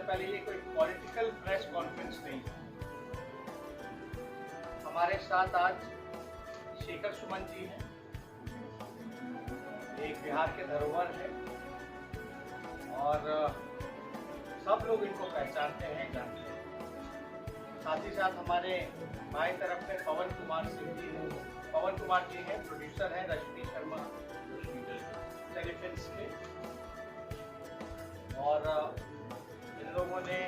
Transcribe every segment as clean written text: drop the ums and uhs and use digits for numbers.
पहले ये कोई पॉलिटिकल प्रेस कॉन्फ्रेंस नहीं है। हमारे साथ आज शेखर सुमन जी हैं, एक बिहार के धरोहर है और सब लोग इनको पहचानते हैं, जानते हैं। साथ ही साथ हमारे बाएं तरफ में पवन कुमार सिंह जी हैं। पवन कुमार जी हैं, प्रोड्यूसर हैं रश्मि शर्मा टेलीफिल्म्स के, और इन लोगों ने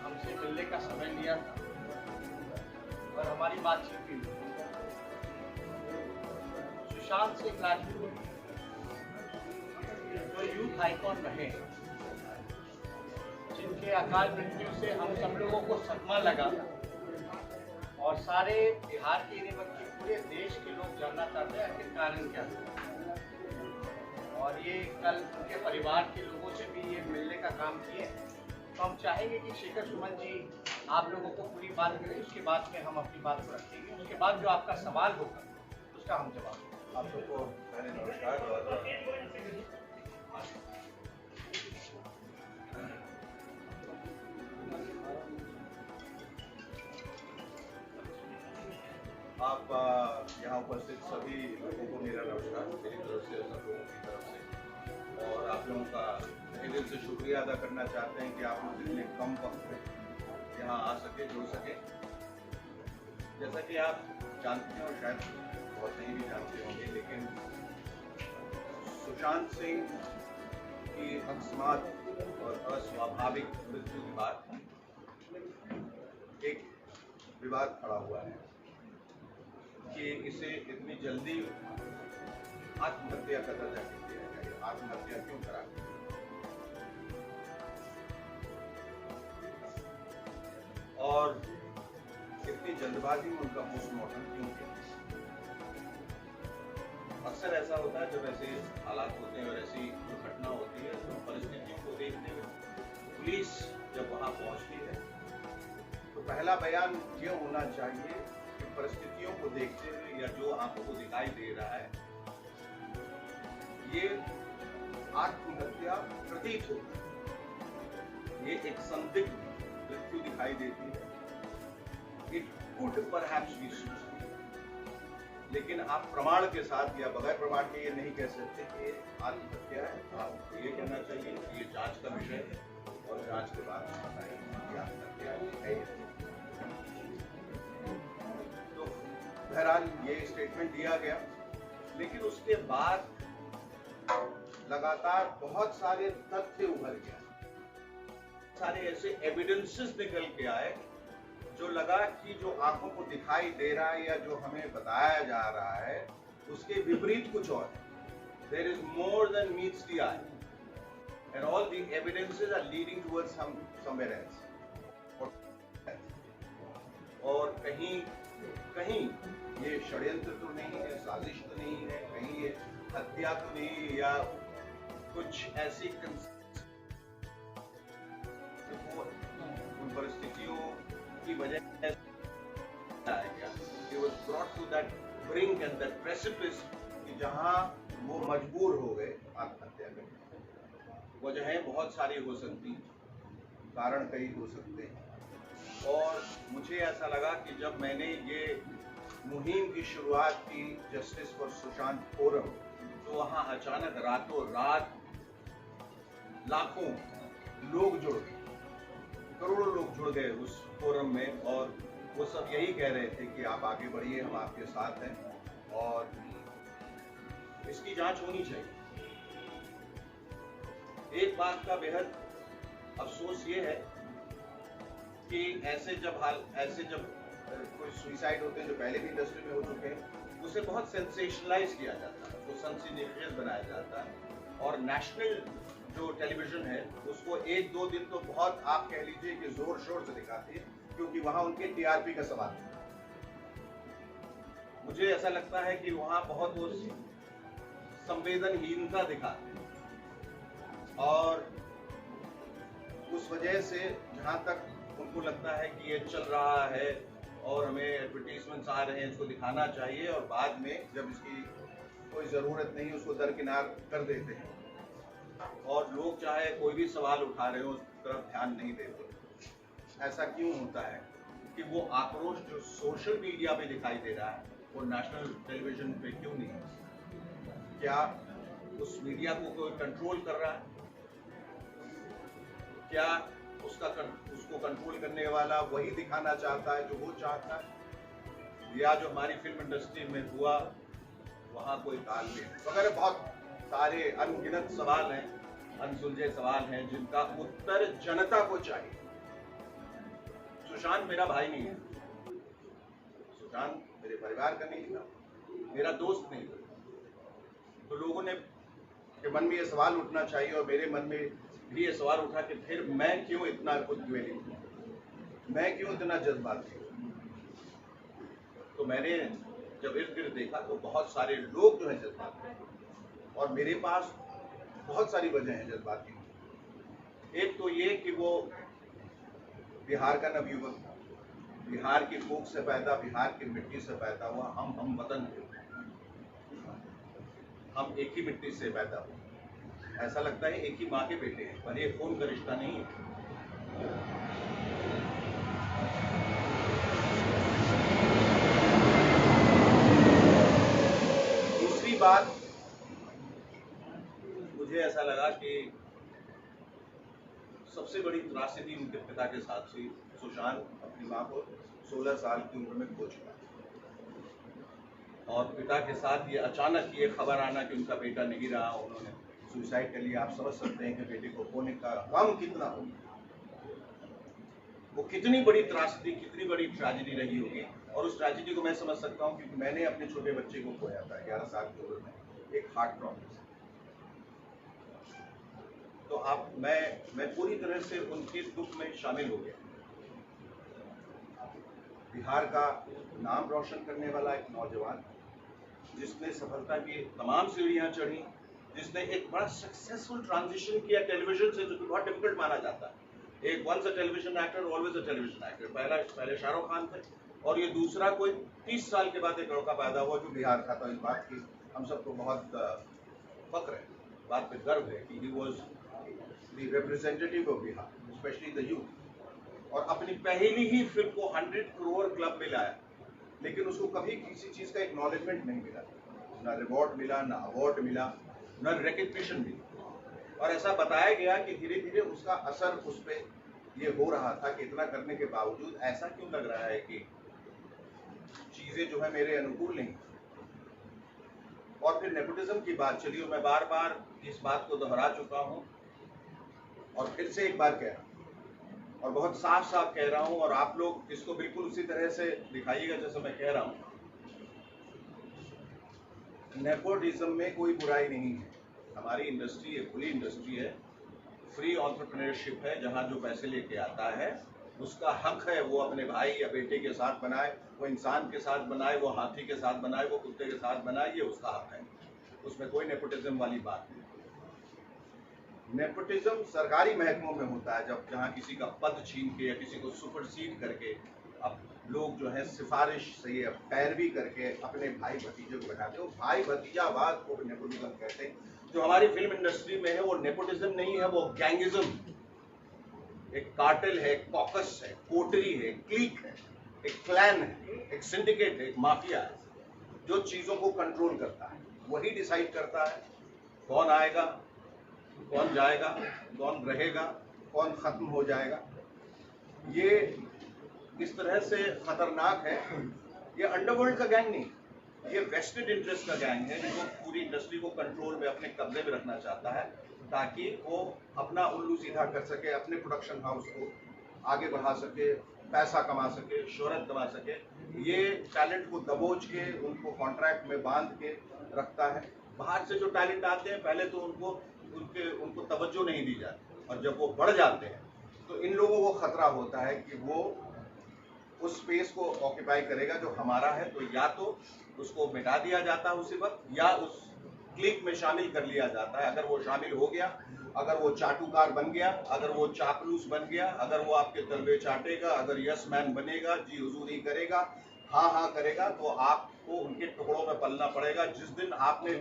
हमसे मिलने का समय लिया था और हमारी बातचीत भी हुई। सुशांत सिंह राजपूत जो यूथ आइकॉन रहे, जिनके अकाल मृत्यु से हम सब लोगों को सदमा लगा और सारे बिहार के नहीं बल्कि पूरे देश के लोग जानना चाहते हैं आखिर कारण क्या था। और ये कल उनके परिवार के लोगों से भी ये मिलने का काम किए, तो हम चाहेंगे कि शेखर सुमन जी आप लोगों को पूरी बात करें, उसके बाद में हम अपनी बात को रखेंगे, उसके बाद जो आपका सवाल होगा उसका हम जवाब देंगे। आप सबको पहले नमस्कार। आप यहाँ उपस्थित सभी लोगों को मेरा नमस्कार मेरी तरफ से, सब लोगों की तरफ से। और आप लोगों का तहे दिल से शुक्रिया अदा करना चाहते हैं कि आप लोग इतने कम वक्त में यहाँ आ सके, जुड़ सके। जैसा कि आप जानते हैं और शायद बहुत नहीं भी जानते होंगे, लेकिन सुशांत सिंह की अकस्मात और अस्वाभाविक मृत्यु के बाद एक विवाद खड़ा हुआ है कि इसे इतनी जल्दी आत्महत्या का दर्जा क्यों दिया जाए, आत्महत्या क्यों करा। और इतनी जल्दबाजी में उनका पोस्टमार्टम क्यों किया। अक्सर ऐसा होता है जब ऐसे हालात होते हैं और ऐसी दुर्घटना होती है तो परिस्थितियों को देखने में पुलिस जब वहां पहुंचती है तो पहला बयान ये होना चाहिए कि परिस्थितियों को देखते हुए या जो आंखों को दिखाई दे रहा है ये आत्महत्या प्रतीत होती है, ये एक संदिग्ध मृत्यु दिखाई देती है। It could perhaps be suicide, लेकिन आप प्रमाण के साथ या बगैर प्रमाण के ये नहीं कह सकते कि आत्महत्या है। आपको ये कहना चाहिए कि ये जांच का विषय है और जांच के बाद बताएंगे कि आत्महत्या है। तो बहरहाल ये स्टेटमेंट दिया गया, लेकिन उसके बाद लगातार बहुत सारे तथ्य उभर गए, सारे ऐसे एविडेंसेस निकल के आए जो लगा कि जो आंखों को दिखाई दे रहा है या जो हमें बताया जा रहा है उसके विपरीत कुछ और है। There is more than meets the eye, and all the evidences are leading towards somewhere else. और कहीं कहीं ये षड्यंत्र तो नहीं है, साजिश तो नहीं है, कहीं ये हत्या तो नहीं या कुछ ऐसी उन परिस्थितियों की वजह he was brought to that brink and that precipice कि जहां वो मजबूर हो गए आत्महत्या करने। वजहें बहुत सारी हो सकती, कारण कई हो सकते हैं। और मुझे ऐसा लगा कि जब मैंने ये मुहिम की शुरुआत की जस्टिस फॉर सुशांत फोरम, तो वहां अचानक रातों रात लाखों लोग जुड़ गए, करोड़ों लोग जुड़ गए उस फोरम में, और वो सब यही कह रहे थे कि आप आगे बढ़िए, हम आपके साथ हैं और इसकी जांच होनी चाहिए। एक बात का बेहद अफसोस ये है कि ऐसे जब कोई सुसाइड होते हैं जो पहले भी इंडस्ट्री में हो चुके हैं, उसे बहुत सेंसेशनलाइज किया जाता है, वो सनसनीखेज बनाया जाता है। और नेशनल जो टेलीविजन है उसको एक दो दिन तो बहुत आप कह लीजिए कि जोर शोर से दिखाती है, क्योंकि वहां उनके टीआरपी का सवाल है। मुझे ऐसा लगता है कि वहां बहुत वो संवेदनहीनता दिखाते हैं, और उस वजह से जहां तक उनको लगता है कि ये चल रहा है और हमें एडवर्टीजमेंट्स आ रहे हैं, इसको दिखाना चाहिए, और बाद में जब इसकी कोई ज़रूरत नहीं उसको दरकिनार कर देते हैं। और लोग चाहे कोई भी सवाल उठा रहे हो उस तरफ ध्यान नहीं देते। ऐसा क्यों होता है कि वो आक्रोश जो सोशल मीडिया पे दिखाई दे रहा है वो नेशनल टेलीविजन पे क्यों नहीं है? क्या उस मीडिया को कोई कंट्रोल कर रहा है? क्या उसको कंट्रोल करने वाला वही दिखाना चाहता है जो वो चाहता है, या जो हमारी फिल्म इंडस्ट्री में हुआ वहां कोई तालमेल वगैरह बहुत सारे अनगिनत सवाल हैं, अनसुलझे सवाल हैं जिनका उत्तर जनता को चाहिए। सुशांत मेरा भाई नहीं है, सुशांत मेरे परिवार का नहीं था, मेरा दोस्त नहीं था। तो लोगों ने के मन में ये सवाल उठना चाहिए और मेरे मन में भी ये सवाल उठा कि फिर मैं क्यों इतना उद्वेलित हूं, मैं क्यों इतना जज्बाती हूं। तो मैंने जब इर्द गिर्द देखा तो बहुत सारे लोग जो है जज्बाती हैं और मेरे पास बहुत सारी वजह है जज्बाती होने। एक तो ये कि वो बिहार का नवयुवक था, बिहार की फूक से पैदा, बिहार की मिट्टी से पैदा हुआ, हम वतन थे, हम एक ही मिट्टी से पैदा हुए। ऐसा लगता है एक ही माँ के बेटे हैं, पर ये खून का रिश्ता नहीं है। दूसरी बात, मुझे ऐसा लगा कि सबसे बड़ी त्रासदी उनके पिता के साथ थी। सुशांत अपनी माँ को 16 साल की उम्र में खो चुका और पिता के साथ ये अचानक ये खबर आना कि उनका बेटा नहीं रहा, उन्होंने सुसाइड कर लिया। आप समझ सकते हैं कि बेटे को खोने का गम कितना होगा, वो कितनी बड़ी त्रासदी, कितनी बड़ी ट्रेजेडी रही होगी। और उस ट्रेजेडी को मैं समझ सकता हूँ क्योंकि मैंने अपने छोटे बच्चे को खोया था 11 साल की उम्र में, एक हार्ट प्रॉब्लम से। तो आप मैं पूरी तरह से उनके दुख में शामिल हो गया। बिहार का नाम रोशन करने वाला एक नौजवान जिसने सफलता की तमाम सीढ़ियां चढ़ी, जिसने एक बड़ा सक्सेसफुल ट्रांजिशन किया टेलीविजन से, जो कि बहुत डिफिकल्ट माना जाता है। एक once a television actor always a television actor. पहले शाहरुख खान थे और ये दूसरा कोई 30 साल के बाद एक लड़का पैदा हुआ जो बिहार का था। इस बात की हम सबको बहुत फक्र है, बात पे गर्व है कि he was the representative of Bihar, specially the youth. और अपनी पहली ही फिल्म को 100 करोड़ क्लब में लाया, लेकिन उसको कभी किसी चीज का एक्नॉलेजमेंट नहीं मिला, ना रिवॉर्ड मिला, ना अवार्ड मिला, ना रिकग्निशन मिली। और ऐसा बताया गया कि धीरे धीरे उसका असर उस पर ये हो रहा था कि इतना करने के बावजूद ऐसा क्यों लग रहा है कि चीजें जो है मेरे अनुकूल नहीं। और फिर नेपोटिज्म की बात चली और मैं बार बार इस बात को दोहरा चुका हूं और फिर से एक बार कह रहा हूं और बहुत साफ साफ कह रहा हूं, और आप लोग इसको बिल्कुल उसी तरह से दिखाइएगा जैसे मैं कह रहा हूं। नेपोटिज्म में कोई बुराई नहीं है। हमारी इंडस्ट्री एक खुली इंडस्ट्री है, फ्री एंटरप्रेन्योरशिप है, जहां जो पैसे लेके आता है उसका हक है वो अपने भाई या बेटे के साथ बनाए, वो इंसान के साथ बनाए, वो हाथी के साथ बनाए, वो कुत्ते के साथ बनाए, ये उसका हक है। उसमें कोई नेपोटिज्म वाली बात नहीं। नेपोटिज्म सरकारी महकमों में होता है, जब जहां किसी का पद छीन के या किसी को सुपरसीड करके अब लोग जो है सिफारिश से या पैरवी करके अपने भाई भतीजे को बैठाते हो। भाई भतीजावाद को नेपोटिज्म कहते हैं। जो हमारी फिल्म इंडस्ट्री में है वो नेपोटिज्म नहीं है, वो गैंगिज्म, एक कार्टेल है, एक कॉकस है, कोटरी है, क्लीक है, एक क्लैन है, एक सिंडिकेट है, एक माफिया है, जो चीजों को कंट्रोल करता है। वही डिसाइड करता है कौन आएगा, कौन जाएगा, कौन रहेगा, कौन खत्म हो जाएगा। ये इस तरह से खतरनाक है। ये अंडरवर्ल्ड का गैंग नहीं, ये वेस्टेड इंटरेस्ट का गैंग है जो पूरी इंडस्ट्री को कंट्रोल में, अपने कब्जे में रखना चाहता है ताकि वो अपना उल्लू सीधा कर सके, अपने प्रोडक्शन हाउस को आगे बढ़ा सके, पैसा कमा सके, शोहरत कमा सके। ये टैलेंट को दबोच के उनको कॉन्ट्रैक्ट में बांध के रखता है। बाहर से जो टैलेंट आते हैं पहले तो उनको तवज्जो नहीं दी जाती, और जब वो बढ़ जाते हैं तो इन लोगों को खतरा होता है कि वो उस स्पेस को ऑक्यूपाई करेगा जो हमारा है, तो या तो उसको मिटा दिया जाता है उसी वक्त, या उस क्लिक में शामिल कर लिया जाता है। अगर वो शामिल हो गया, अगर वो चाटुकार बन गया, अगर वो चापलूस बन गया, अगर वो आपके तलवे चाटेगा, अगर यस मैन बनेगा, जी हुजूरी करेगा, हाँ करेगा, तो आपको उनके टुकड़ों में पलना पड़ेगा। जिस दिन आपने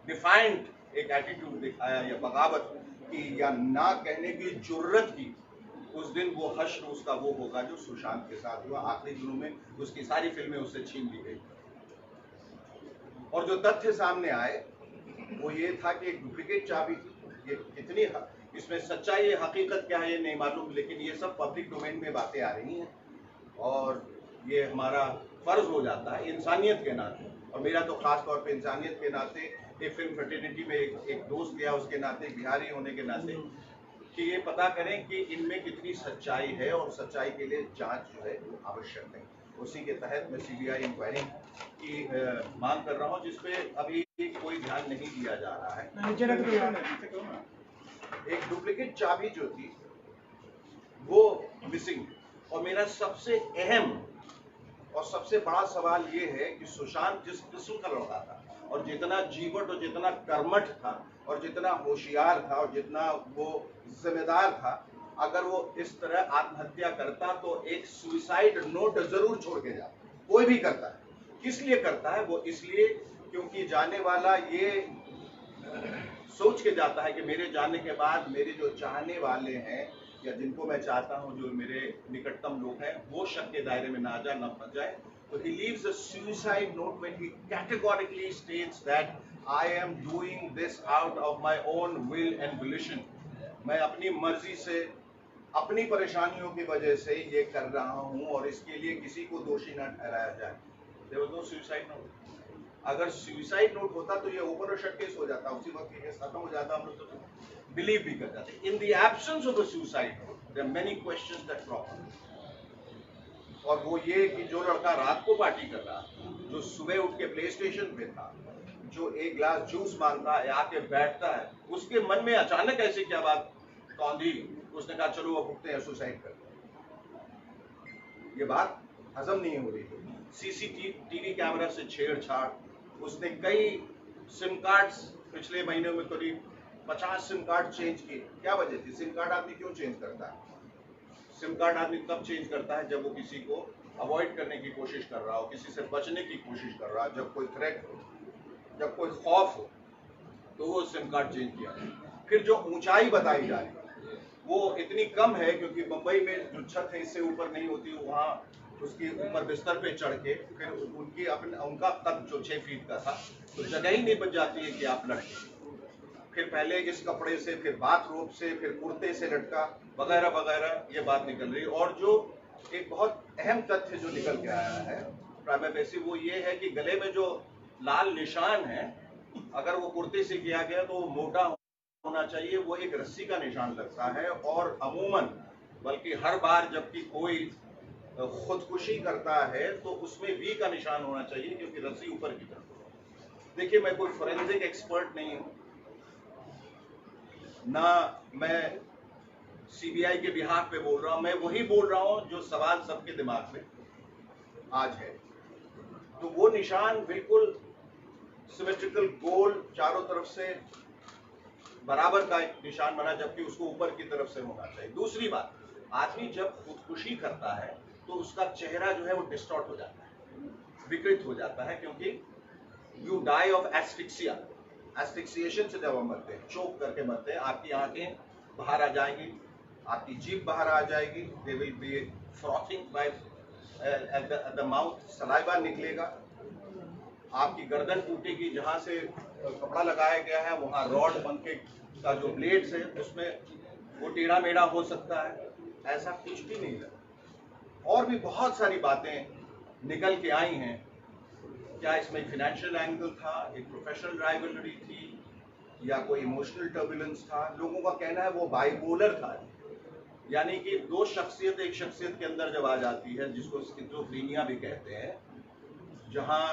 डिफाइंड एक एटीट्यूड दिखाया या बगावत की या ना कहने की जुर्रत की, उस दिन वो हश्र उसका वो होगा जो सुशांत के साथ हुआ। आखिरी दिनों में उसकी सारी फिल्में उससे छीन ली गई और जो तथ्य सामने आए वो ये था कि एक डुप्लीकेट चाबी थी। ये कितनी इसमें सच्चाई है, हकीकत क्या है ये नहीं मालूम, लेकिन ये सब पब्लिक डोमेन में बातें आ रही हैं और ये हमारा फर्ज हो जाता है इंसानियत के नाते, और मेरा तो खास तौर पे इंसानियत के नाते, एक फिल्म फ्रेटर्निटी में एक दोस्त गया उसके नाते, बिहारी होने के नाते, कि ये पता करें कि इनमें कितनी सच्चाई है और सच्चाई के लिए जांच जो है वो आवश्यक है। उसी के तहत मैं सीबीआई इंक्वायरी की मांग कर रहा हूँ, जिसपे अभी कोई ध्यान नहीं दिया जा रहा है। एक डुप्लीकेट चाबी जो थी वो मिसिंग, और मेरा सबसे अहम और सबसे बड़ा सवाल ये है कि सुशांत जिस किस्म का लड़का था और जितना जीवट और जितना कर्मठ था और जितना होशियार था और जितना वो जिम्मेदार था, अगर वो इस तरह आत्महत्या करता तो एक सुसाइड नोट जरूर छोड़ के जाता। कोई भी करता है, किस लिए करता है? वो इसलिए क्योंकि जाने वाला ये सोच के जाता है कि मेरे जाने के बाद मेरे जो चाहने वाले हैं या जिनको मैं चाहता हूं, जो मेरे निकटतम लोग हैं, वो शक के दायरे में ना जाए, ना फंस जाए। तो he leaves a suicide note when he categorically states that I am doing this out of my own will and volition. मैं अपनी मर्जी से, अपनी परेशानियों की वजह से ये कर रहा हूं और इसके लिए किसी को दोषी न ठहराया जाए। There was no suicide note. अगर सुसाइड नोट होता तो ये ओपन और शट केस हो जाता, उसी वक्त ये केस खत्म हो जाता, हम लोग तो बिलीव भी कर जाते। In the absence of a suicide note there are many questions that crop up, और वो ये कि जो लड़का रात को पार्टी कर रहा, जो सुबह उठ के प्ले स्टेशन पे था, जो एक ग्लास जूस मांगता है, आके बैठता है, उसके मन में अचानक ऐसी क्या बात कौंधी, उसने कहा चलो अब उठते हैं सुसाइड करते हैं। ये बात हजम नहीं हो रही थी। सीसीटीवी कैमरा से छेड़छाड़, उसने कई सिम कार्ड्स पिछले महीने में करीब 50 सिम कार्ड चेंज किए। क्या वजह थी? सिम कार्ड आदमी क्यों चेंज करता है? सिम कार्ड आदमी तब चेंज करता है जब वो किसी को अवॉइड करने की कोशिश कर रहा हो, किसी से बचने की कोशिश कर रहा हो, जब कोई थ्रेट हो, जब कोई खौफ हो, तो वो सिम कार्ड चेंज किया। फिर जो ऊंचाई बताई जा रही वो इतनी कम है क्योंकि मुंबई में जो छत है इससे ऊपर नहीं होती, वहाँ उसके ऊपर बिस्तर पे चढ़ के फिर उनका कद जो 6 फीट का था, तो जगह ही नहीं बच जाती है कि आप लड़के। फिर पहले इस कपड़े से, फिर बाथरोब से, फिर कुर्ते से लटका, वगैरह वगैरह, ये बात निकल रही। और जो एक बहुत अहम तथ्य जो निकल के आया है प्राइमा फेसी, वो ये है कि गले में जो लाल निशान है, अगर वो कुर्ते से किया गया तो वो मोटा होना चाहिए, वो एक रस्सी का निशान लगता है। और अमूमन, बल्कि हर बार जबकि कोई खुदकुशी करता है तो उसमें वी का निशान होना चाहिए, क्योंकि रस्सी ऊपर की तरफ। देखिए, मैं कोई फोरेंसिक एक्सपर्ट नहीं हूं, ना मैं सीबीआई के बिहाफ पे बोल रहा हूं, मैं वही बोल रहा हूं जो सवाल सबके दिमाग में आज है। तो वो निशान बिल्कुल सिमेट्रिकल, गोल, चारों तरफ से बराबर का एक निशान बना, जबकि उसको ऊपर की तरफ से होना चाहिए। दूसरी बात, आदमी जब खुदकुशी करता है तो उसका चेहरा जो है वो डिस्टॉर्ट हो जाता है, विकृत हो जाता है, क्योंकि यू डाई ऑफ एस्फिक्सिया, एस्फिक्सिएशन से जब हम मरते हैं, चोक करके मरते हैं, आपकी आंखें बाहर आ जाएंगी, आपकी जीभ बाहर आ जाएगी, they will be frothing by at the mouth, saliva निकलेगा, आपकी गर्दन टूटेगी, जहां से कपड़ा लगाया गया है वहां रॉड पंखे का जो ब्लेड्स है उसमें वो टेढ़ा मेढ़ा हो सकता है। ऐसा कुछ भी नहीं लगा। और भी बहुत सारी बातें निकल के आई हैं। क्या इसमें फाइनेंशियल एंगल था, एक प्रोफेशनल राइवलरी थी, या कोई इमोशनल टर्बुलेंस था? लोगों का कहना है वो बाइपोलर था, यानी कि दो शख्सियत एक शख्सियत के अंदर जब आ जाती है, जिसको स्किज़ोफ्रेनिया भी कहते हैं, जहां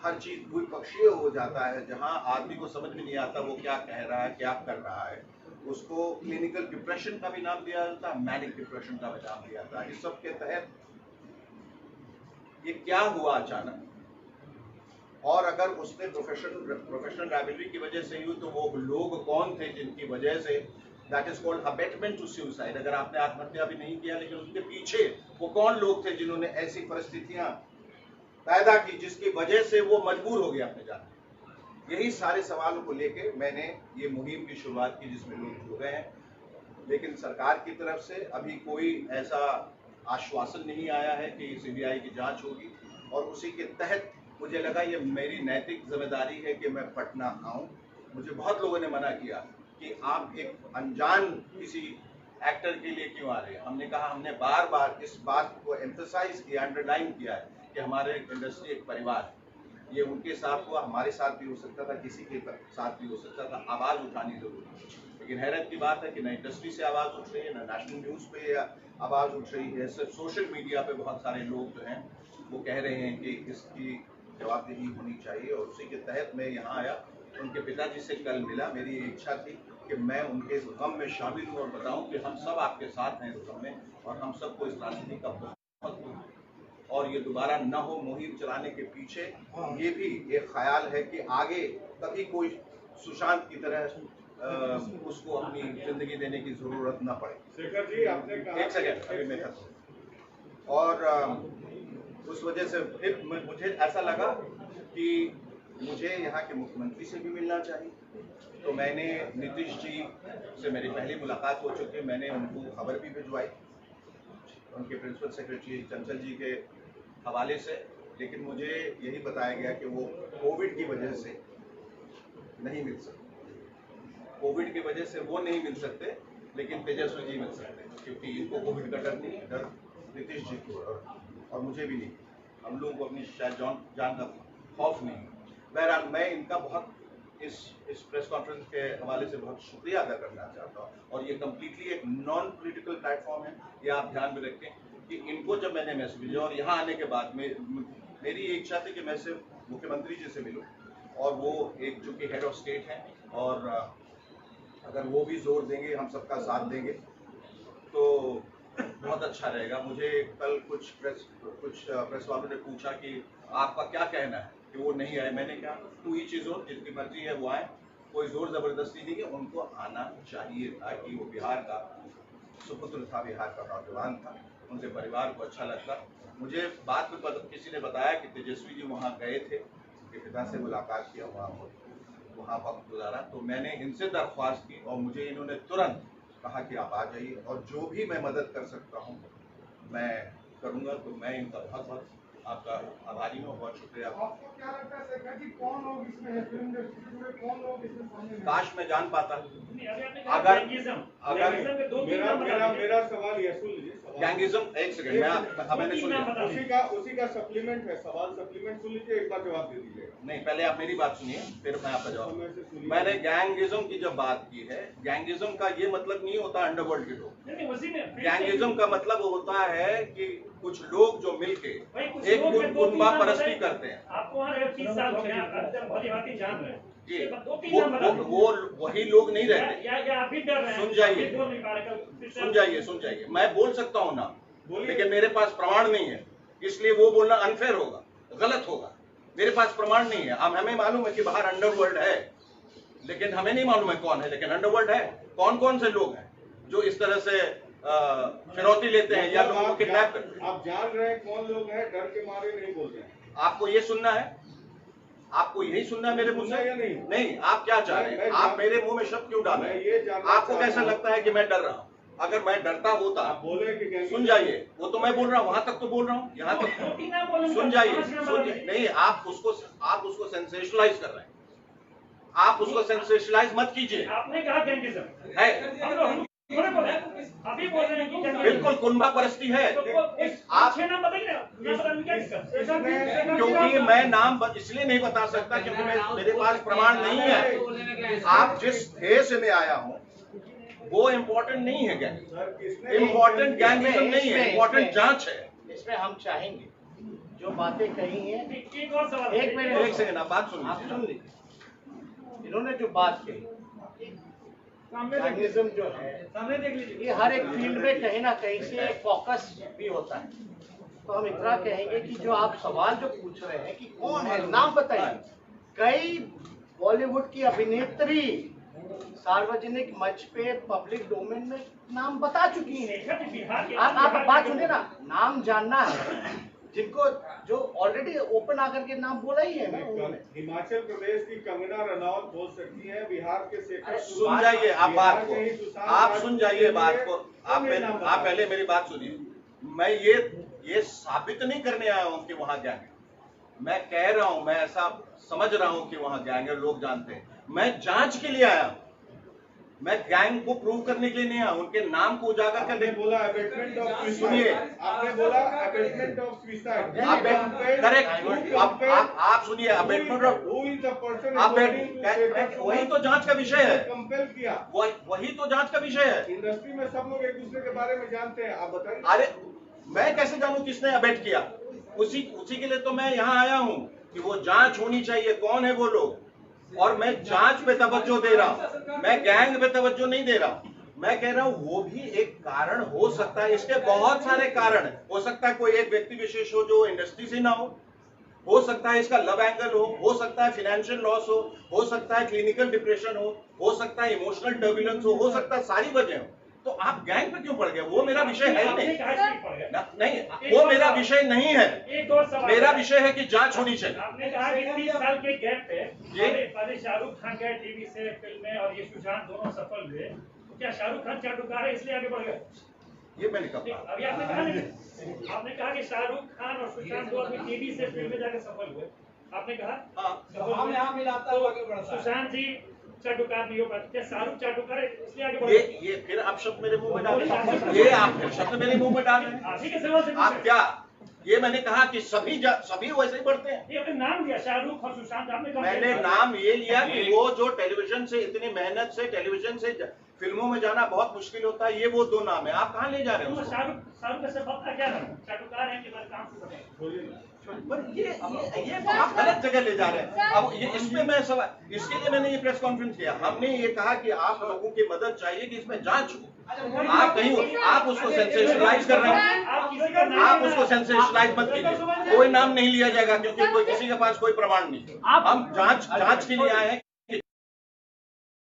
हर चीज द्विपक्षीय हो जाता है, जहां आदमी को समझ में नहीं आता वो क्या कह रहा है, क्या कर रहा है, उसको क्लिनिकल डिप्रेशन का भी नाम दिया जाता है, मैनिक डिप्रेशन का भी नाम दिया जाता है। इस सब के तहत ये क्या हुआ अचानक, और अगर उसने प्रोफेशनल राइवलरी की वजह से हुई तो वो लोग कौन थे जिनकी वजह से, that is called abetment to suicide. अगर आपने आत्महत्या भी नहीं किया, लेकिन उसके पीछे वो कौन लोग थे जिन्होंने ऐसी परिस्थितियां पैदा की जिसकी वजह से वो मजबूर हो गया अपने जाने। यही सारे सवालों को लेके मैंने ये मुहिम की शुरुआत की जिसमें लोग जुड़ गए हैं। लेकिन सरकार की तरफ से अभी कोई ऐसा आश्वासन नहीं आया है कि सीबीआई की जांच होगी, और उसी के तहत मुझे लगा ये मेरी नैतिक जिम्मेदारी है कि मैं पटना आऊं। मुझे बहुत लोगों ने मना किया कि आप एक अनजान किसी एक्टर के लिए क्यों आ रहे हैं। हमने कहा, हमने बार बार इस बात को एम्फसाइज किया, अंडरलाइन किया है कि हमारे इंडस्ट्री एक परिवार है। ये उनके साथ हुआ, हमारे साथ भी हो सकता था, किसी के साथ भी हो सकता था। आवाज उठानी जरूरी है। लेकिन हैरत की बात है कि न इंडस्ट्री से आवाज उठ रही है, न नेशनल न्यूज पे आवाज उठ रही है। सिर्फ सोशल मीडिया पे बहुत सारे लोग जो हैं वो कह रहे हैं कि इसकी जवाबदेही होनी चाहिए, और उसी के तहत मैं यहाँ आया। उनके पिताजी से कल मिला। मेरी इच्छा थी कि मैं उनके इस गम में शामिल हूँ और बताऊं कि हम सब आपके साथ हैं इस गम में, और हम सबको इस राजनीति का बहुत और ये दोबारा न हो। मुहिम चलाने के पीछे ये भी एक ख्याल है कि आगे कभी कोई सुशांत की तरह उसको अपनी जिंदगी देने की जरूरत न पड़े। शेखर जी, आपने कहा, एक सेकंड, अभी मैं खत्म। और उस वजह से फिर मुझे ऐसा लगा कि मुझे यहाँ के मुख्यमंत्री से भी मिलना चाहिए। तो मैंने नीतीश जी से मेरी पहली मुलाकात हो चुकी है। मैंने उनको खबर भी भिजवाई उनके प्रिंसिपल सेक्रेटरी चंचल जी के हवाले से, लेकिन मुझे यही बताया गया कि वो कोविड की वजह से नहीं मिल सकते। कोविड की वजह से वो नहीं मिल सकते, लेकिन तेजस्वी जी मिल सकते, क्योंकि इनको कोविड का डर नहीं है। डर नीतीश जी को और मुझे भी नहीं। हम लोगों को अपनी शायद जान का खौफ नहीं। बहरहाल मैं इनका बहुत इस प्रेस कॉन्फ्रेंस के हवाले से बहुत शुक्रिया अदा करना चाहता हूँ। और ये कम्प्लीटली एक नॉन पॉलिटिकल प्लेटफॉर्म है, ये आप ध्यान में रखें कि इनको जब मैंने मैसेज भेजा और यहाँ आने के बाद में मेरी ये इच्छा थी कि मैं सिर्फ मुख्यमंत्री जी से मिलूँ, और वो एक चूँकि हेड ऑफ स्टेट हैं, और अगर वो भी जोर देंगे, हम सबका साथ देंगे तो बहुत अच्छा रहेगा। मुझे कल कुछ प्रेस वालों ने पूछा कि आपका क्या कहना है कि वो नहीं आए। मैंने कहा टू ईच इज ओन, जिनकी मर्जी है वो आए, कोई जोर जबरदस्ती नहीं है। उनको आना चाहिए था कि वो बिहार का सुपुत्र था, बिहार का नौजवान था, उनके परिवार को अच्छा लगता। मुझे बाद में किसी ने बताया कि तेजस्वी जी वहाँ गए थे, उनके पिता से मुलाकात किया, वहाँ वक्त गुजारा। तो मैंने इनसे दरख्वास्त की और मुझे इन्होंने तुरंत कहा कि आप आ जाइए, और जो भी मैं मदद कर सकता हूँ मैं करूँगा। तो मैं इनका बहुत बहुत आपका आभारी हूँ, बहुत शुक्रिया। आपको क्या लगता है शेखर जी, कौन लोग इसमें है, फिल्म इंडस्ट्री में कौन लोग इसमें शामिल हैं? काश मैं जान पाता। अगर मेरा सवाल ये सुन लीजिए। गैंगिज्म, एक सेकंड, मैंने सुन लिया। उसी का सप्लीमेंट है, सवाल सप्लीमेंट सुन लीजिए, एक बार जवाब दे दीजिएगा। नहीं, पहले आप मेरी बात सुनिए, फिर मैं आपका जवाब। मैंने गैंगिज्म की जब बात की है, गैंगिज्म का ये मतलब नहीं होता अंडरवर्ल्ड के लोग। गैंगिज्म का मतलब होता है कि कुछ लोग जो मिलके एक कुनबा परस्ती करते हैं। आपको वहाँ 30 साल हो गया, भली-भांति जान रहे हैं जी, वो वही लोग नहीं रहते। या आप भी डर रहे हैं? सुन जाइए, मैं बोल सकता हूँ ना, लेकिन मेरे पास प्रमाण नहीं है, इसलिए वो बोलना अनफेयर होगा, गलत होगा। मेरे पास प्रमाण नहीं है। हमें मालूम है कि बाहर अंडरवर्ल्ड है, लेकिन हमें नहीं मालूम है कौन है, लेकिन अंडरवर्ल्ड है। कौन कौन से लोग हैं जो इस तरह से फिरौती लेते हैं या लोगों को किडनैप करते हैं? आप जान रहे हैं कौन लोग हैं, डर के मारे नहीं बोल रहे हैं। आपको ये सुनना है, आपको यही सुनना है मेरे मुंह से? नहीं, आप क्या चाह रहे हैं? आप मेरे मुंह में शब्द क्यों डाल रहे हैं? आपको कैसा लगता है कि मैं डर रहा हूँ? अगर मैं डरता होता, बोले कि सुन जाइए, वो तो मैं बोल रहा हूँ, वहां तक तो बोल रहा हूँ, यहाँ तक सुन जाइए। नहीं, आप उसको सेंसेशनलाइज कर रहे हैं। आप उसको सेंसेशनलाइज मत कीजिए। आपने कहा गैंगिज्म है, अभी बोल रहे हैं कि बिल्कुल कुनबा परस्ती है। आप नाम बताइए, क्योंकि मैं नाम इसलिए नहीं बता सकता क्योंकि मेरे पास प्रमाण नहीं है। आप जिस ध्येय से मैं आया हूँ वो इम्पोर्टेंट नहीं है। इम्पोर्टेंट गैंगिज्म नहीं है, इम्पोर्टेंट जांच है। इसमें हम चाहेंगे जो बातें कही हैं, एक मिनट, एक सेकंड, आप बात सुन लीजिए। इन्होंने जो बात कही, गैंगिज्म जो है ये हर एक फील्ड में कहीं ना कहीं से फोकस भी होता है। तो हम इतना कहेंगे कि जो आप सवाल जो पूछ रहे हैं कि कौन है, नाम बताइए। कई बॉलीवुड की अभिनेत्री सार्वजनिक मंच पे, पब्लिक डोमेन में नाम बता चुकी हैं। आप बात सुनिए ना, नाम जानना है जिनको जो ऑलरेडी ओपन आकर के नाम बोला ही है ना उन्होंने। हिमाचल प्रदेश की कंगना रनौत बोल सकती है, बिहार के शेखर सुन जाइए आप बात को, आप सुन जाइए बात को, आप पहले मेरी बात सुनिए। मैं ये साबित नहीं करने आया हूं कि वहां गैंग है। मैं कह रहा हूं, मैं ऐसा समझ रहा हूं कि वहां गैंग है, लोग जानते हैं। मैं जांच के लिए आया हूं, मैं गैंग को प्रूव करने के लिए नहीं आया, उनके नाम को उजागर करने। बोला अबेटमेंट ऑफ सुनिए, आपने बोला अबेटमेंट ऑफ सुसाइड, करेक्ट। आप सुनिए, अबेटमेंट ऑफ वही तो जांच का विषय है, कंपेल किया, वही तो जांच का विषय है। इंडस्ट्री में सब लोग एक दूसरे के बारे में जानते हैं, आप बताइए। अरे मैं कैसे जानूं किसने अबेट किया? उसी के लिए तो मैं यहाँ आया हूँ कि वो जांच होनी चाहिए, कौन है वो लोग। और मैं जांच पे तवज्जो दे रहा हूँ, मैं गैंग पे तवज्जो नहीं दे रहा। मैं कह रहा हूँ वो भी एक कारण हो सकता है, इसके बहुत सारे कारण है। हो सकता है कोई एक व्यक्ति विशेष हो जो इंडस्ट्री से ना हो सकता है इसका लव एंगल हो सकता है फाइनेंशियल लॉस हो सकता है क्लिनिकल डिप्रेशन हो सकता है इमोशनल टर्बुलेंस हो सकता है सारी वजह हो। तो आप गैंग पे क्यों पड़ गए? वो मेरा विषय है नहीं, नहीं वो मेरा विषय नहीं है। एक और सवाल, मेरा विषय है कि जांच होनी चाहिए। आपने कहा कि 30 साल के गैप पे पहले शाहरुख खान गए टीवी से फिल्में और ये सुशांत दोनों सफल हुए, तो क्या शाहरुख खान चाटुकार है इसलिए आगे बढ़ गए? ये मैंने कहा, अभी आपने कहा नहीं, आपने कहा कि शाहरुख खान और सुशांत दो आदमी टीवी से फिल्म में जाकर सफल हुए, आपने कहा सुशांत जी चाटुकार नहीं हो पाते, क्या शाहरुख चाटुकार है इसलिए आगे बढ़ गए? ये फिर आप शब्द मेरे मुंह में डाल रहे हैं, ये आप फिर शब्द मेरे मुंह में डाल रहे हैं। आप ही के सवाल से आप क्या, ये मैंने कहा कि सभी वैसे ही बढ़ते हैं। ये आपने नाम लिया शाहरुख और सुशांत, आपने कहा मैंने नाम ये लिया कि वो जो टेलीविजन से इतनी मेहनत से टेलीविजन से फिल्मों में जाना बहुत मुश्किल होता है, ये वो दो नाम है। आप कहाँ ले जा रहे हो? शाहरुख का सबब क्या नाम? चाटुकार है कि बस काम से बने? पर ये आप गलत जगह ले जा रहे हैं। अब ये इसमें मैं सवाल, इसके लिए मैंने ये प्रेस कॉन्फ्रेंस किया। हमने ये कहा कि आप लोगों की मदद चाहिए कि इसमें जांच हो। आप कहीं आप उसको सेंसेशनलाइज कर रहे हैं, आप उसको सेंसेशनलाइज मत कीजिए। कोई नाम नहीं लिया जाएगा क्योंकि कोई किसी के पास कोई प्रमाण नहीं। हम जांच के लिए आए हैं।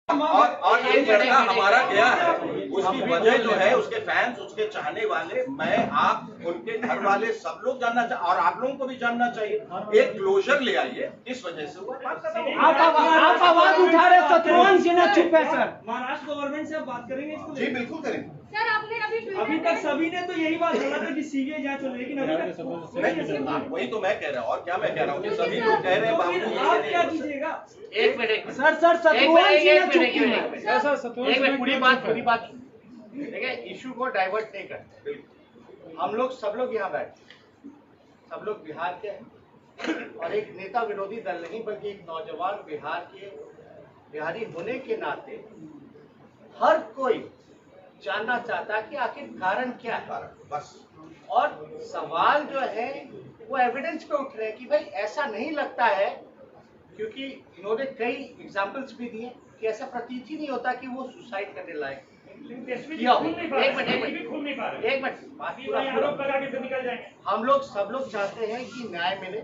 और एक लड़का हमारा गया है, उसकी वजह जो है उसके फैंस, उसके चाहने वाले, मैं, आप, उनके घर वाले सब लोग जानना चाहिए और आप लोगों को भी जानना चाहिए। एक क्लोजर ले आइए, इस वजह से हुआ। आप आवाज उठा रहे, शत्रुघ्न सिन्हा चुप है सर। महाराष्ट्र गवर्नमेंट से आप बात करेंगे इसको? जी बिल्कुल करेंगे सर। आपने अभी तक सभी ने तो यही बात बोला था कि सीबीआई जांच हो, लेकिन अभी तक वही तो मैं कह रहा हूँ। और क्या मैं कह रहा हूँ कि सभी लोग कह रहे हैं बाबू आप क्या कीजिएगा? एक मिनट सर शत्रुघ्न सिन्हा चुप क्यों है? एक मिनट, पूरी बात देखिए, इशू को डाइवर्ट नहीं करते। हम लोग सब लोग यहाँ बैठे, सब लोग बिहार के हैं और एक नेता विरोधी दल नहीं बल्कि एक नौजवान बिहारी होने के नाते हर कोई जानना चाहता है कि आखिर कारण क्या है। बस। और सवाल जो है वो एविडेंस पे उठ रहे हैं कि भाई ऐसा नहीं लगता है, क्योंकि इन्होंने कई एग्जाम्पल्स भी दिए कि ऐसा प्रतीत ही नहीं होता कि वो सुसाइड करने लायक किया हो। एक मिनट बात पूरा। हम लोग सब लोग चाहते हैं कि न्याय मिले।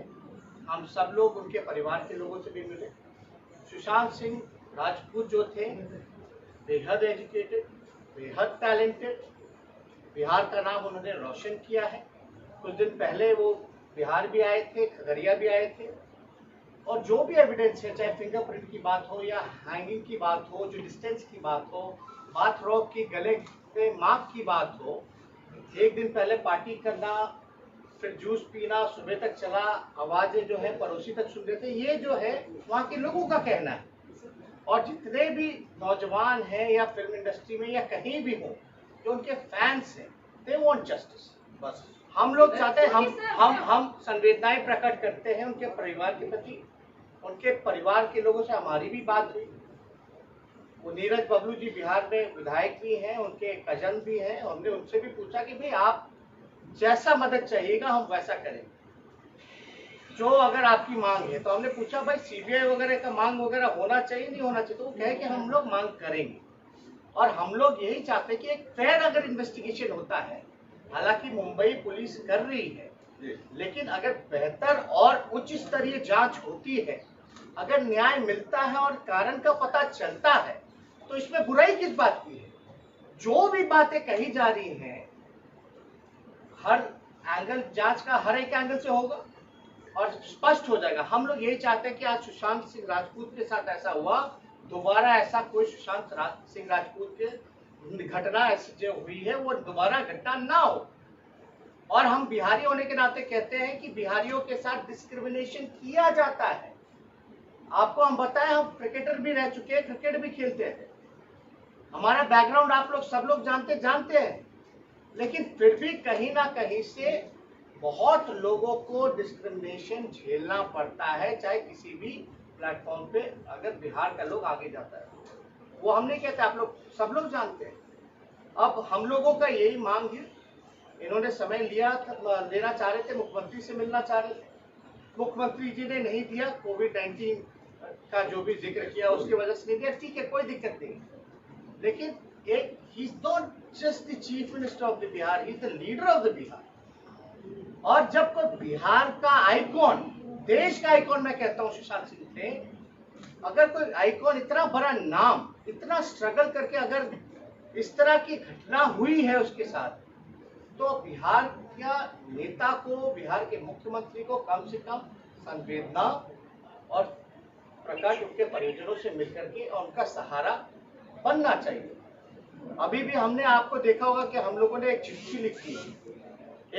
हम सब लोग उनके परिवार के लोगों से भी मिले। सुशांत सिंह राजपूत जो थे, बेहद एजुकेटेड, बेहद टैलेंटेड, बिहार का नाम उन्होंने रोशन किया है। कुछ दिन पहले वो बिहार भी आए थे, खगड़िया भी आए थे, और जो भी एविडेंस है, चाहे फिंगरप्रिंट की बात हो या हैंगिंग की बात हो, जो डिस्टेंस की बात हो, बाथरोब की गले पे मार्क की बात हो, एक दिन पहले पार्टी करना, फिर जूस पीना, सुबह तक चला, आवाजें जो है पड़ोसी तक सुन रहे थे, ये जो है वहाँ के लोगों का कहना है। और जितने भी नौजवान हैं या फिल्म इंडस्ट्री में या कहीं भी हो जो उनके फैंस हैं, दे वांट जस्टिस। बस हम लोग चाहते हैं, हम संवेदनाएं प्रकट करते हैं उनके परिवार के प्रति। उनके परिवार के लोगों से हमारी भी बात हुई। वो नीरज बबलू जी बिहार में विधायक भी हैं, उनके कजन भी हैं। हमने उनसे भी पूछा कि भाई आप जैसा मदद चाहिएगा हम वैसा करेंगे, जो अगर आपकी मांग है। तो हमने पूछा भाई सीबीआई वगैरह का मांग वगैरह होना चाहिए नहीं होना चाहिए? तो वो कहे कि हम लोग मांग करेंगे और हम लोग यही चाहते हैं कि एक फेयर अगर इन्वेस्टिगेशन होता है, हालांकि मुंबई पुलिस कर रही है, लेकिन अगर बेहतर और उच्च स्तरीय जांच होती है, अगर न्याय मिलता है और कारण का पता चलता है, तो इसमें बुराई किस बात की है? जो भी बातें कही जा रही हैं, हर एंगल जांच का हर एक एंगल से होगा और स्पष्ट हो जाएगा। हम लोग यही चाहते हैं कि आज सुशांत सिंह राजपूत के साथ ऐसा हुआ, दोबारा ऐसा कोई सुशांत सिंह राजपूत के घटना ऐसी जो हुई है वो दोबारा घटना ना हो। और हम बिहारी होने के नाते कहते हैं कि बिहारियों के साथ डिस्क्रिमिनेशन किया जाता है। आपको हम बताएं, हम क्रिकेटर भी रह चुके हैं, क्रिकेट भी खेलते हैं, हमारा बैकग्राउंड आप लोग सब लोग जानते हैं, लेकिन फिर भी कहीं ना कहीं से बहुत लोगों को डिस्क्रिमिनेशन झेलना पड़ता है, चाहे किसी भी प्लेटफॉर्म पे अगर बिहार का लोग आगे जाता है। वो हम नहीं कहते, आप लोग सब लोग जानते हैं। अब हम लोगों का यही मांग है, इन्होंने समय लेना चाह रहे थे, मुख्यमंत्री से मिलना चाह रहे थे, मुख्यमंत्री जी ने नहीं दिया, कोविड-19 का जो भी जिक्र किया उसकी वजह से नहीं दिया, ठीक है, कोई दिक्कत नहीं। लेकिन एक he is not just the chief minister of the Bihar, he is the leader of the Bihar. और जब कोई बिहार का आइकॉन, देश का आइकॉन मैं कहता हूं सुशांत सिंह थे, अगर कोई आइकॉन इतना बड़ा नाम, इतना स्ट्रगल करके अगर इस तरह की घटना हुई है उसके साथ, तो बिहार का नेता को, बिहार के मुख्यमंत्री को कम से कम संवेदना और प्रकाश उनके परिजनों से मिलकर के और उनका सहारा बनना चाहिए। अभी भी हमने आपको देखा होगा कि हम लोगों ने एक चिट्ठी लिखी है।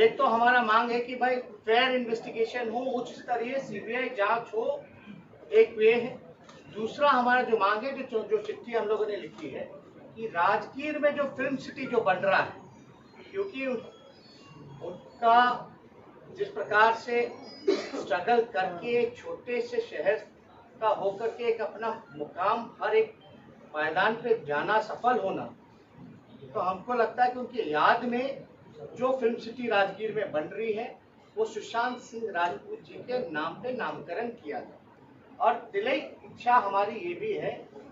एक तो हमारा मांग है कि भाई फेयर इन्वेस्टिगेशन हो, उच्च स्तरीय सीबीआई जांच हो, एक वे है। दूसरा हमारा जो मांग है, जो चिट्ठी हम लोगों ने लिखी है कि राजगीर में जो फिल्म सिटी जो बन रहा है, क्योंकि उनका जिस प्रकार से स्ट्रगल करके एक छोटे से शहर का होकर के एक अपना मुकाम हर एक मैदान पे जाना, सफल होना, तो हमको लगता है कि उनकी याद में जो फिल्म सिटी राजगीर में बन रही है वो सुशांत सिंह राजपूत जी के नाम पे नामकरण किया जाए। और दिली इच्छा हमारी ये भी है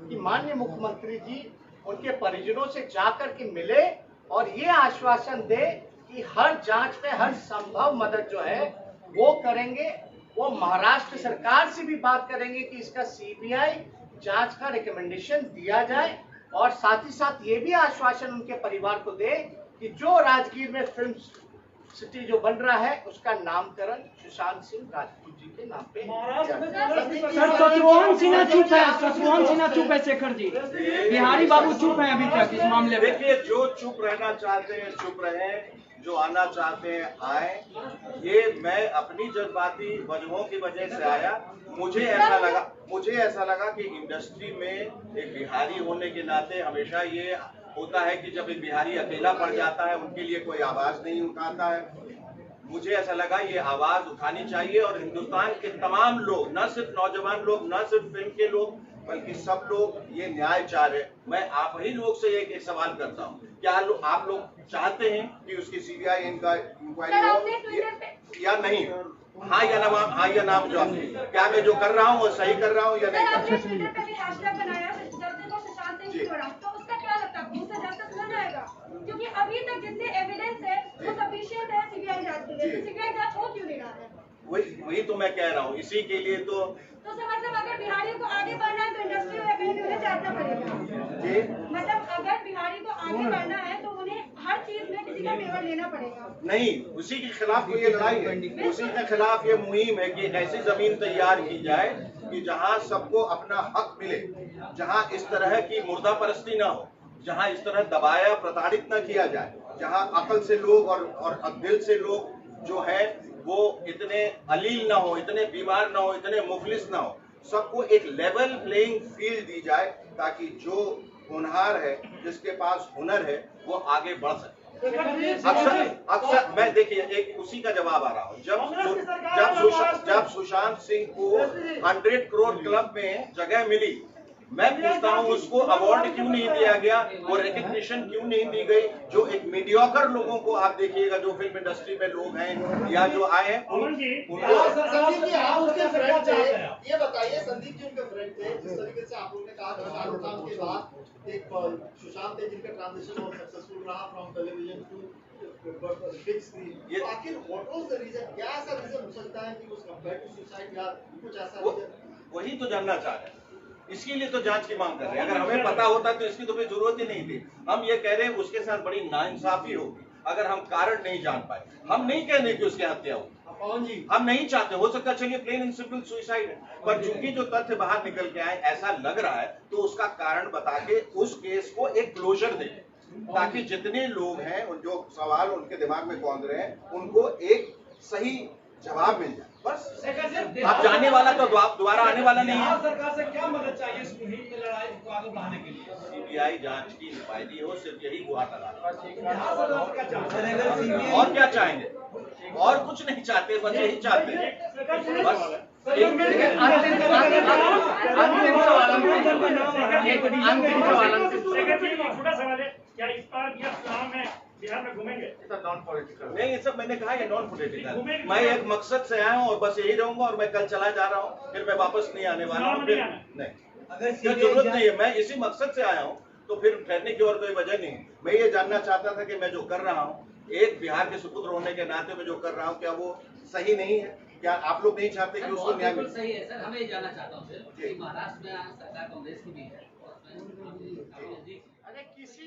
कि माननीय मुख्यमंत्री जी उनके परिजनों से जाकर के मिले और ये आश्वासन दे कि हर जांच में हर संभव मदद जो है वो करेंगे। वो महाराष्ट्र सरकार से भी बात करेंगे कि इसका सीबीआई जांच का रिकमेंडेशन दिया जाए, और साथ ही साथ ये भी आश्वासन उनके परिवार को दे कि जो राजगीर में फिल्म सिटी जो बन रहा है उसका नामकरण सुशांत सिंह राजपूत जी के नाम पे किया जाए। सर शत्रुघ्न सिन्हा चुप है, शत्रुघ्न सिन्हा चुप है, शेखर जी बिहारी बाबू चुप है अभी तक इस मामले में। देखिए, जो चुप रहना चाहते हैं चुप रहें, जो आना चाहते हैं आए। ये मैं अपनी जज्बाती वजहों की वजह से आया। मुझे ऐसा लगा कि इंडस्ट्री में एक बिहारी होने के नाते हमेशा ये होता है कि जब एक बिहारी अकेला पड़ जाता है उनके लिए कोई आवाज नहीं उठाता है। मुझे ऐसा लगा ये आवाज उठानी चाहिए और हिंदुस्तान के तमाम लोग, न सिर्फ नौजवान लोग, न सिर्फ फिल्म के लोग, बल्कि सब लोग ये न्याय चाह रहे। मैं आप ही लोग से एक सवाल करता हूँ, क्या आप लोग चाहते हैं कि उसकी सीबीआई इंक्वायरी हो या नहीं? हाँ या नाम जो क्या मैं जो कर रहा हूँ वो सही कर रहा हूँ या नहीं? क्योंकि अभी तक जितने एविडेंस है वो सफिशिएंट है सीबीआई जांच के लिए, सीबीआई जांच हो क्यों नहीं रहा है? वही तो मैं कह रहा हूँ। इसी के लिए तो मतलब अगर बिहारी को आगे बढ़ना है तो इंडस्ट्री में एबिलिटी जानना पड़ेगा। मतलब अगर बिहारी को आगे बढ़ना है तो उन्हें हर चीज में किसी का फेवर लेना पड़ेगा। नहीं, उसी के खिलाफ ये लड़ाई है, उसी के खिलाफ ये मुहिम है कि ऐसी जमीन तैयार की जाए कि जहाँ सबको अपना हक मिले, जहाँ इस तरह की मुर्दा परस्ती ना हो, जहाँ इस तरह दबाया प्रताड़ित न किया जाए, जहाँ अकल से लोग और दिल से लोग जो है वो इतने अलील ना हो, इतने बीमार ना हो, इतने मुफलिस ना हो। सबको एक लेवल प्लेइंग फील्ड दी जाए ताकि जो होनहार है, जिसके पास हुनर है, वो आगे बढ़ सके। अक्सर मैं देखिए एक उसी का जवाब आ रहा हूँ। जब सुशांत सिंह को 100 करोड़ क्लब में जगह मिली, मैं पूछता हूँ उसको अवार्ड क्यों नहीं दिया गया, वो रिकग्निशन क्यों नहीं दी गई? जो एक मीडियोकर लोगों को आप देखिएगा, जो फिल्म इंडस्ट्री में लोग हैं या जो आए हैं उनको ये बताइए, संदीप जी उनके फ्रेंड थे, जिस तरीके से आप लोगों ने कहा शाहरुख खान के बाद एक सुशांत थे जिनका ट्रांजिशन बहुत सक्सेसफुल रहा from television to big screen. आखिर व्हाट वाज द रीजन? क्या ऐसा रीजन हो सकता है कि उस कंपेयर टू सुसाइड या कुछ ऐसा रीजन? वही तो जानना चाह रहे हैं, इसके लिए तो जांच की मांग कर रहे हैं। अगर हमें पता होता तो इसकी तो कोई जरूरत ही नहीं थी। हम ये कह रहे हैं उसके साथ बड़ी नाइंसाफी होगी। अगर हम कारण नहीं जान पाए। हम नहीं कहने कि उसकी हत्या हुई, पवन जी, हम नहीं चाहते, हो सकता चलिए प्लेन एंड सिंपल सुसाइड है, पर चूंकि जो तथ्य बाहर निकल के आए ऐसा लग रहा है तो उसका कारण बता के उस केस को एक क्लोजर दें, ताकि जितने लोग हैं उन जो सवाल उनके दिमाग में कौंध रहे हैं उनको एक सही जवाब मिल जाए। बस अब जाने वाला तो दोबारा आने वाला नहीं है। सरकार से क्या मदद चाहिए इस मुहिम में लड़ाई को आगे बढ़ाने के लिए? सीबीआई जांच की नुमाइंदगी हो, सिर्फ यही गुहार लगा सरकार और क्या चाहेंगे, और कुछ नहीं चाहते, बस यही चाहते हैं। बस छोटा सवाल है, क्या इस बार यह चुनाव में बिहार में घूमेंगे? नॉन पॉलिटिकल नहीं, ये सब मैंने कहा ये नॉन पॉलिटिकल। मैं एक मकसद से आया हूँ और बस यही रहूंगा, और मैं कल चला जा रहा हूँ, फिर मैं वापस नहीं आने वाला हूँ। फिर नहीं, अगर जरूरत नहीं है, मैं इसी मकसद से आया हूँ, तो फिर ठहरने की और कोई वजह नहीं। मैं ये जानना चाहता था कि मैं जो कर रहा हूँ, एक बिहार के सुपुत्र होने के नाते मैं जो कर रहा हूँ, क्या वो सही नहीं है? क्या आप लोग नहीं चाहते कि उसको न्याय मिले? सही है सर, हमें ये जानना चाहता हूँ सर, महाराष्ट्र में सरकार कांग्रेस की भी है, अरे किसी